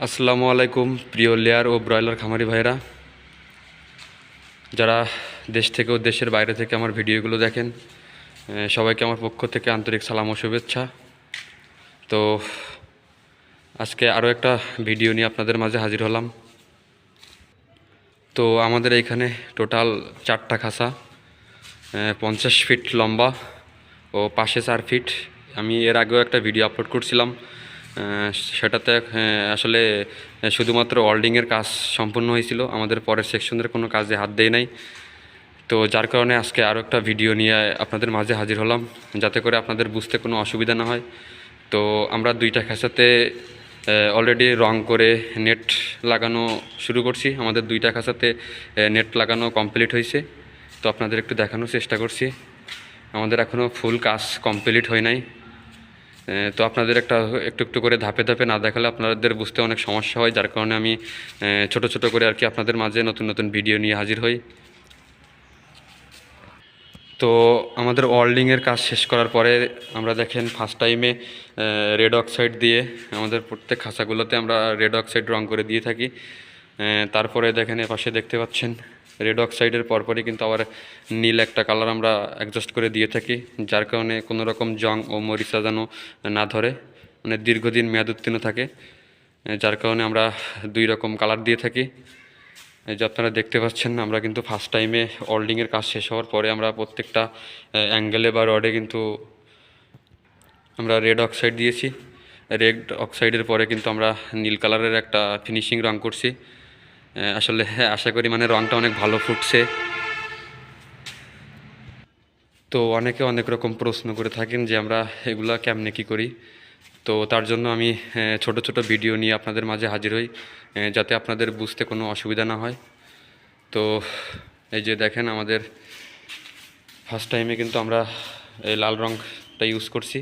আসসালামু আলাইকুম প্রিয় লেয়ার ও ব্রয়লার খামারি ভাইরা, যারা দেশ থেকে ও দেশের বাইরে থেকে আমার ভিডিওগুলো দেখেন, সবাইকে আমার পক্ষ থেকে আন্তরিক সালাম ও শুভেচ্ছা। তো আজকে আরও একটা ভিডিও নিয়ে আপনাদের মাঝে হাজির হলাম। তো আমাদের এইখানে টোটাল 4টা খাঁচা, 50 ফিট লম্বা ও পাশে 4 ফিট। আমি এর আগেও একটা ভিডিও আপলোড করছিলাম, সেটাতে আসলে শুধুমাত্র ওয়েল্ডিংয়ের কাজ সম্পূর্ণ হয়েছিল, আমাদের পরের সেকশনের কোনো কাজে হাত দেয় নাই। তো যার কারণে আজকে আরও একটা ভিডিও নিয়ে আপনাদের মাঝে হাজির হলাম, যাতে করে আপনাদের বুঝতে কোনো অসুবিধা না হয়। তো আমরা 2টা খাঁচাতে অলরেডি রং করে নেট লাগানো শুরু করছি। আমাদের 2টা খাঁচাতে নেট লাগানো কমপ্লিট হয়েছে। তো আপনাদের একটু দেখানোর চেষ্টা করছি, আমাদের এখনও ফুল কাজ কমপ্লিট হয় নাই। তো আপনাদের একটু একটু করে ধাপে ধাপে না দেখালে আপনাদের বুঝতে অনেক সমস্যা হয়, যার কারণে আমি ছোট ছোট করে আর কি আপনাদের মাঝে নতুন নতুন ভিডিও নিয়ে হাজির হই। তো আমাদের ওয়েল্ডিংয়ের কাজ শেষ করার পরে আমরা দেখেন ফার্স্ট টাইমে রেড অক্সাইড দিয়ে আমাদের প্রত্যেক খাঁচাগুলোতে আমরা রেড অক্সাইড রং করে দিয়ে থাকি। তারপরে দেখেন এপাশে দেখতে পাচ্ছেন রেড অক্সাইডের পরপরই কিন্তু আবার নীল একটা কালার আমরা অ্যাডজাস্ট করে দিয়ে থাকি, যার কারণে কোনো রকম জং ও মরিচা যেন না ধরে, মানে দীর্ঘদিন মেয়াদ উত্তীর্ণ থাকে। যার কারণে আমরা 2 রকম কালার দিয়ে থাকি। এই যে আপনারা দেখতে পাচ্ছেন, আমরা কিন্তু ফার্স্ট টাইমে ওয়েল্ডিংয়ের কাজ শেষ হওয়ার পরে আমরা প্রত্যেকটা অ্যাঙ্গেলে বা রডে কিন্তু আমরা রেড অক্সাইড দিয়েছি। রেড অক্সাইডের পরে কিন্তু আমরা নীল কালারের একটা ফিনিশিং রং করছি। আসলে আশা করি মানে রংটা অনেক ভালো ফুটছে। তো অনেকে অনেক রকম প্রশ্ন করে থাকেন যে আমরা এগুলা কেমনে কী করি। তো তার জন্য আমি ছোট ছোট ভিডিও নিয়ে আপনাদের মাঝে হাজির হই, যাতে আপনাদের বুঝতে কোনো অসুবিধা না হয়। তো এই যে দেখেন, আমাদের ফার্স্ট টাইমে কিন্তু আমরা এই লাল রঙটা ইউজ করছি,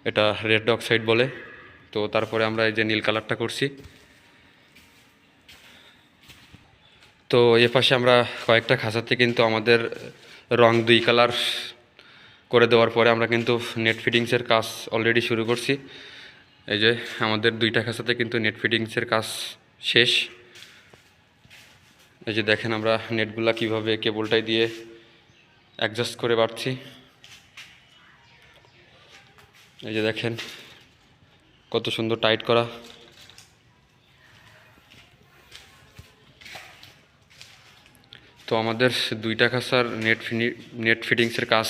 এটা রেড অক্সাইড বলে। তো তারপরে আমরা এই যে নীল কালারটা করছি। তো এ পাশে আমরা কয়েকটা খাঁচাতে কিন্তু আমাদের রং 2 কালার করে দেওয়ার পরে আমরা কিন্তু নেট ফিটিংসের কাজ অলরেডি শুরু করছি। এই যে আমাদের 2টা খাঁচাতে কিন্তু নেট ফিটিংসের কাজ শেষ। এই যে দেখেন আমরা নেটগুলা কিভাবে কেবলটাই দিয়ে অ্যাডজাস্ট করে বাড়ছি। এই যে দেখেন কত সুন্দর টাইট করা। তো আমাদের 2টা খাঁচার নেট ফিটিংসের কাজ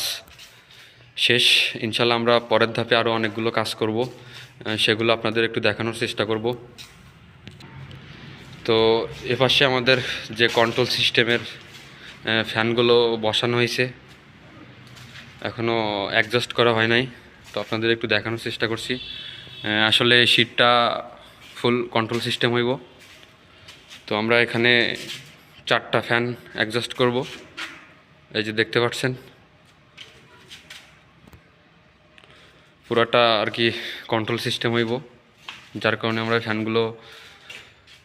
শেষ। ইনশাল্লাহ আমরা পরের ধাপে আরও অনেকগুলো কাজ করব, সেগুলো আপনাদের একটু দেখানোর চেষ্টা করব। তো এপাশে আমাদের যে কন্ট্রোল সিস্টেমের ফ্যানগুলো বসানো হয়েছে, এখনও অ্যাডজাস্ট করা হয় নাই। তো আপনাদের একটু দেখানোর চেষ্টা করছি। আসলে শীটটা ফুল কন্ট্রোল সিস্টেম হইব। তো আমরা এখানে 4টা ফ্যান অ্যাডজাস্ট করব, এই যে দেখতে পাচ্ছেন। পুরাটা আর কি কন্ট্রোল সিস্টেম হইব, যার কারণে আমরা ফ্যানগুলো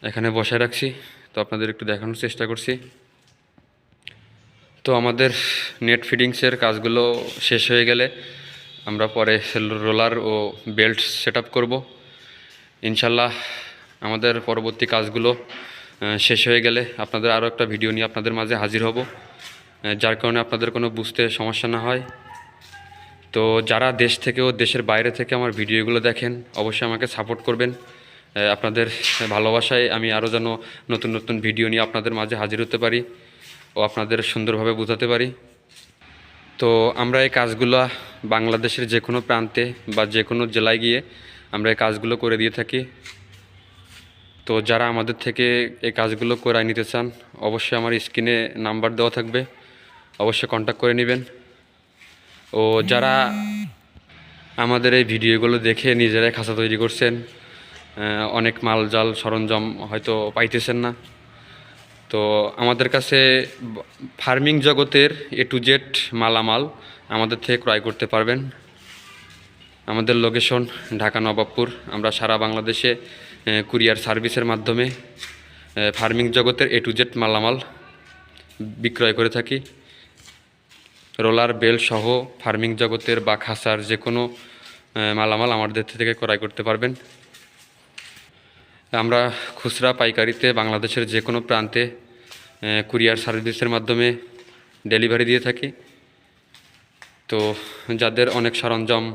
এখানে বসায় রাখছি। তো আপনাদের একটু দেখানোর চেষ্টা করছি। তো আমাদের নেট ফিটিংসের কাজগুলো শেষ হয়ে গেলে আমরা পরে রোলার ও বেল্ট সেট আপ করবো। ইনশাল্লাহ আমাদের পরবর্তী কাজগুলো শেষ হয়ে গেলে আপনাদের আরও একটা ভিডিও নিয়ে আপনাদের মাঝে হাজির হব, যার কারণে আপনাদের কোনো বুঝতে সমস্যা না হয়। তো যারা দেশ থেকে ও দেশের বাইরে থেকে আমার ভিডিওগুলো দেখেন, অবশ্যই আমাকে সাপোর্ট করবেন। আপনাদের ভালোবাসায় আমি আরও যেন নতুন নতুন ভিডিও নিয়ে আপনাদের মাঝে হাজির হতে পারি ও আপনাদের সুন্দরভাবে বোঝাতে পারি। তো আমরা এই কাজগুলো বাংলাদেশের যে কোনো প্রান্তে বা যে কোনো জেলায় গিয়ে আমরা এই কাজগুলো করে দিয়ে থাকি। তো যারা আমাদের থেকে এই কাজগুলো করায় নিতে চান, অবশ্যই আমার স্ক্রিনে নাম্বার দেওয়া থাকবে, অবশ্যই কন্ট্যাক্ট করে নেবেন। ও যারা আমাদের এই ভিডিওগুলো দেখে নিজেরাই খাঁচা তৈরি করছেন, অনেক মাল জাল সরঞ্জাম হয়তো পাইতেছেন না, তো আমাদের কাছে ফার্মিং জগতের A to Z মালামাল আমাদের থেকে ক্রয় করতে পারবেন। আমাদের লোকেশন ঢাকা নবাবপুর। আমরা সারা বাংলাদেশে কুরিয়ার সার্ভিসের মাধ্যমে ফার্মিং জগতের A to Z মালামাল বিক্রয় করে থাকি। রোলার বেল সহ ফার্মিং জগতের বা খাসার যে কোনো মালামাল আমাদের থেকে ক্রয় করতে পারবেন। আমরা খুচরা পাইকারিতে বাংলাদেশের যে কোনো প্রান্তে কুরিয়ার সার্ভিসের মাধ্যমে ডেলিভারি দিয়ে থাকি। তো যাদের অনেক সরঞ্জাম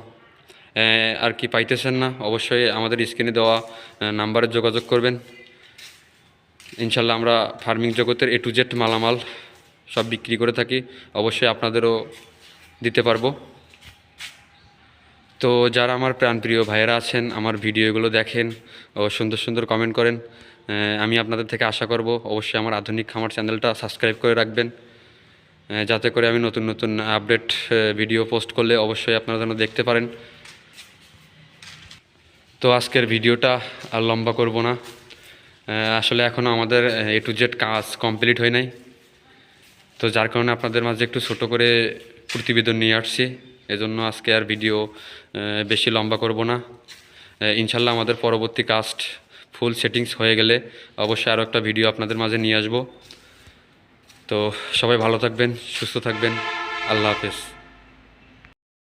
আর কি পাইতেছেন না, অবশ্যই আমাদের স্ক্রিনে দেওয়া নাম্বারে যোগাযোগ করবেন। ইনশাল্লাহ আমরা ফার্মিং জগতের A to Z মালামাল সব বিক্রি করে থাকি, অবশ্যই আপনাদেরও দিতে পারবো। তো যারা আমার প্রাণপ্রিয় ভাইয়েরা আছেন, আমার ভিডিওগুলো দেখেন ও সুন্দর সুন্দর কমেন্ট করেন, আমি আপনাদের থেকে আশা করব অবশ্যই আমার আধুনিক খামার চ্যানেলটা সাবস্ক্রাইব করে রাখবেন, যাতে করে আমি নতুন নতুন আপডেট ভিডিও পোস্ট করলে অবশ্যই আপনারা যেন দেখতে পারেন। তো আজকের ভিডিওটা আর লম্বা করব না, আসলে এখনও আমাদের A to Z কাজ কমপ্লিট হয় নাই। তো যার কারণে আপনাদের মাঝে একটু ছোট করে প্রতিবেদন নিয়ে আসছি, এজন্য আজকে আর ভিডিও বেশি লম্বা করব না। ইনশাল্লাহ আমাদের পরবর্তী কাস্ট ফুল সেটিংস হয়ে গেলে অবশ্যই আরও একটা ভিডিও আপনাদের মাঝে নিয়ে আসব। তো সবাই ভালো থাকবেন, সুস্থ থাকবেন, আল্লাহ হাফেজ।